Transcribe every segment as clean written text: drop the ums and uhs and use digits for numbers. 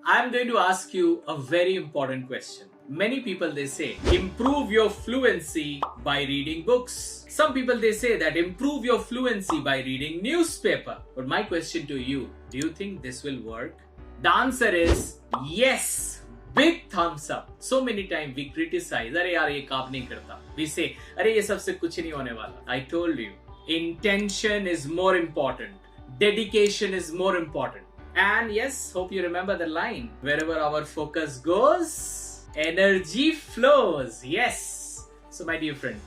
I'm going to ask you a very important question. Many people they say, improve your fluency by reading books. Some people they say that improve your fluency by reading newspaper. But my question to you, do you think this will work? The answer is yes. Big thumbs up. So many times we criticize, अरे यार ये काम नहीं करता. We say, अरे ये सबसे कुछ नहीं होने वाला. I told you, intention is more important. Dedication is more important. And yes, hope you remember the line. Wherever our focus goes, energy flows. Yes. So my dear friend,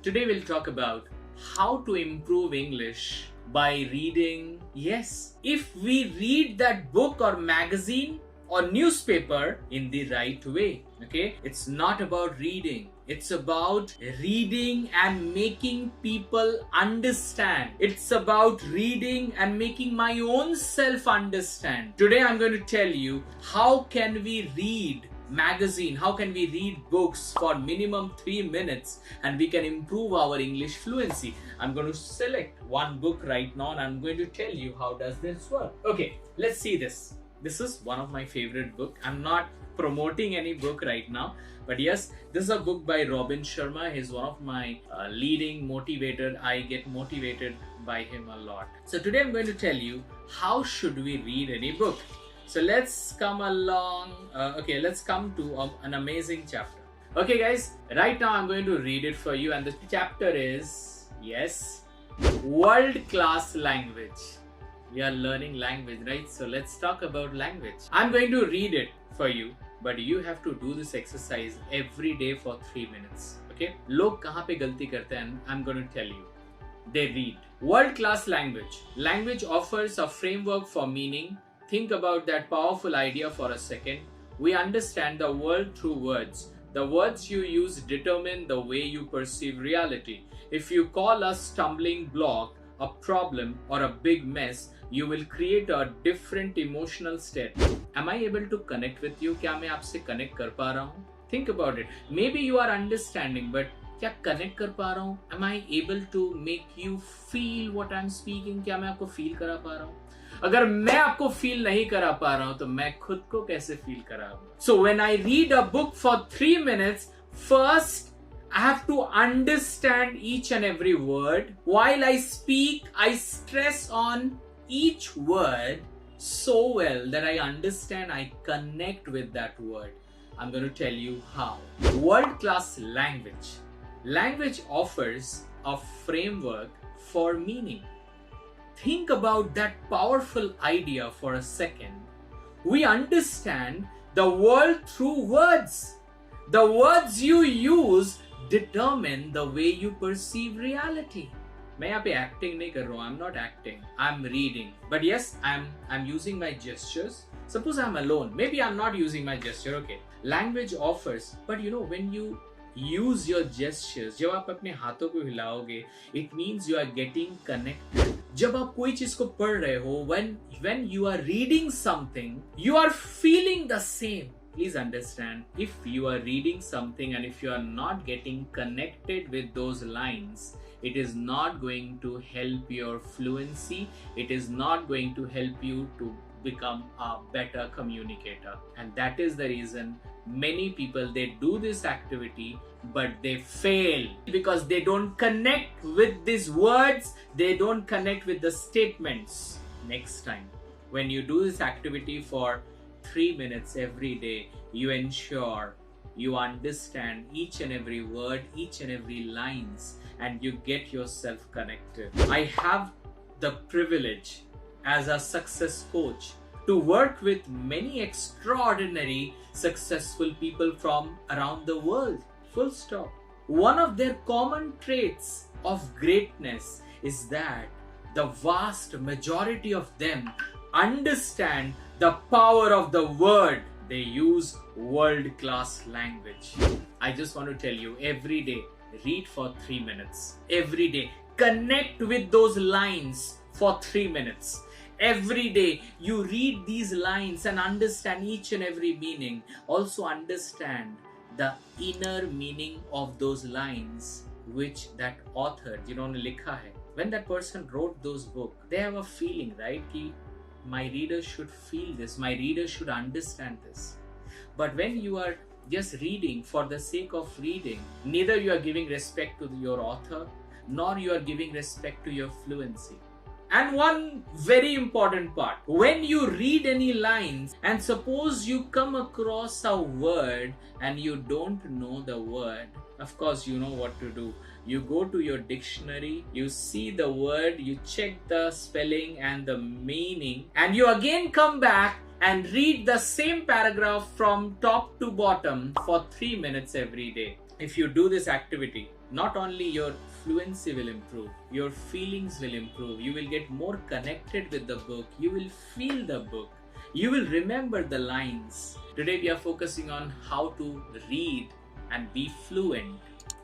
today we'll talk about how to improve English by reading. Yes, if we read that book or magazine or newspaper in the right way. Okay, it's not about reading. It's about reading and making people understand. It's about reading and making my own self understand. Today I'm going to tell you how can we read magazine, how can we read books for minimum 3 minutes and we can improve our English fluency. I'm going to select one book right now and I'm going to tell you how does this work. Okay, let's see this. This is one of my favorite book. I'm not promoting any book right now, but yes, this is a book by Robin Sharma. He's one of my leading motivator. I get motivated by him a lot. So today I'm going to tell you how should we read any book. So let's come along. Let's come to an amazing chapter. Okay guys, right now I'm going to read it for you and the chapter is, yes, world-class language. We are learning language, right? So let's talk about language. I'm going to read it for you, but you have to do this exercise every day for 3 minutes. Okay? लोग कहाँ पे गलती करते हैं? I'm going to tell you. They read. World-class language. Language offers a framework for meaning. Think about that powerful idea for a second. We understand the world through words. The words you use determine the way you perceive reality. If you call a stumbling block a problem or a big mess, you will create a different emotional state. Am I able to connect with you? क्या मैं आपसे connect कर पा रहा हूँ? Think about it. Maybe you are understanding, but क्या connect कर पा रहा हूँ? Am I able to make you feel what I'm speaking? क्या मैं आपको feel करा पा रहा हूँ? अगर मैं आपको feel नहीं करा पा रहा हूँ, तो मैं खुद को कैसे feel कराऊंगा? So when I read a book for 3 minutes, first I have to understand each and every word. While I speak, I stress on each word so well that I understand, I connect with that word. I'm going to tell you how. World-class language. Language offers a framework for meaning. Think about that powerful idea for a second. We understand the world through words. The words you use determine the way you perceive reality. मैं यहाँ पे acting नहीं कर रहा हूँ. I'm not acting. I'm reading. But yes, I'm using my gestures. Suppose I'm alone. Maybe I'm not using my gesture. Okay. Language offers. But you know, when you use your gestures, जब आप अपने हाथों को हिलाओगे, it means you are getting connected. जब आप कोई चीज को पढ़ रहे हो, when you are reading something, you are feeling the same. Please understand, if you are reading something and if you are not getting connected with those lines, it is not going to help your fluency. It is not going to help you to become a better communicator. And that is the reason many people, they do this activity, but they fail because they don't connect with these words. They don't connect with the statements. Next time, when you do this activity for 3 minutes every day, you ensure you understand each and every word, each and every lines, and you get yourself connected. I have the privilege as a success coach to work with many extraordinary successful people from around the world. Full stop. One of their common traits of greatness is that the vast majority of them understand the power of the word. They use world-class language. I just want to tell you, every day, read for 3 minutes. Every day, connect with those lines for 3 minutes. Every day, you read these lines and understand each and every meaning. Also understand the inner meaning of those lines which that author, जिन्होंने लिखा है, when that person wrote those books, they have a feeling, right? कि my readers should feel this, my readers should understand this. But when you are just reading for the sake of reading, neither you are giving respect to your author, nor you are giving respect to your fluency. And one very important part, when you read any lines and suppose you come across a word and you don't know the word, of course you know what to do. You go to your dictionary, you see the word, you check the spelling and the meaning, and you again come back and read the same paragraph from top to bottom for 3 minutes every day. If you do this activity, not only your fluency will improve, your feelings will improve, you will get more connected with the book, you will feel the book, you will remember the lines. Today we are focusing on how to read and be fluent.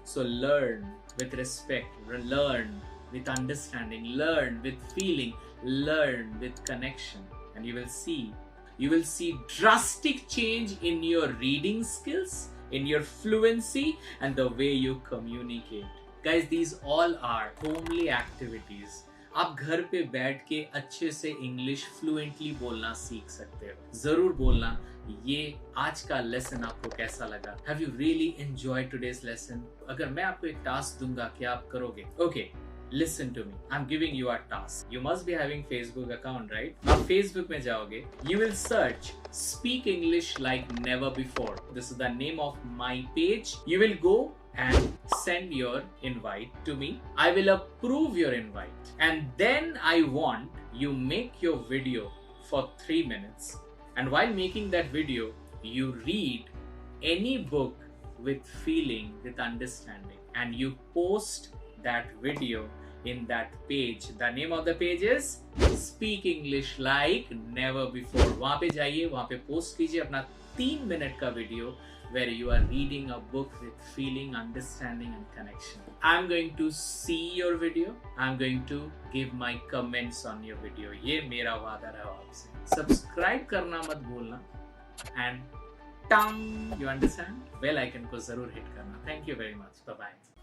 So learn with respect, learn with understanding, learn with feeling, learn with connection, and you will see drastic change in your reading skills, in your fluency, and the way you communicate. Guys, these all are homely activities. आप घर पे बैठ के अच्छे से English fluently बोलना सीख सकते हो. जरूर बोलना. ये आज का लेसन आपको कैसा लगा? Have you really enjoyed today's lesson? अगर मैं आपको एक टास्क दूंगा, क्या आप करोगे? Okay. Listen to me. I'm giving you a task. You must be having Facebook account, right? आप Facebook में जाओगे. You will search Speak English Like Never Before. This is the name of my page. You will go and send your invite to me. I will approve your invite. And then I want you make your video for 3 minutes. And while making that video, you read any book with feeling, with understanding. And you post that video in that page. The name of the page is Speak English Like Never Before. वहाँ पे जाइए, वहाँ पे post कीजिए अपना 3 minute का video where you are reading a book with feeling, understanding and connection. I'm going to see your video. I'm going to give my comments on your video. ये मेरा वादा रहा आपसे. Subscribe करना मत भूलना and you understand? Bell icon को जरूर hit करना. Thank you very much. Bye bye.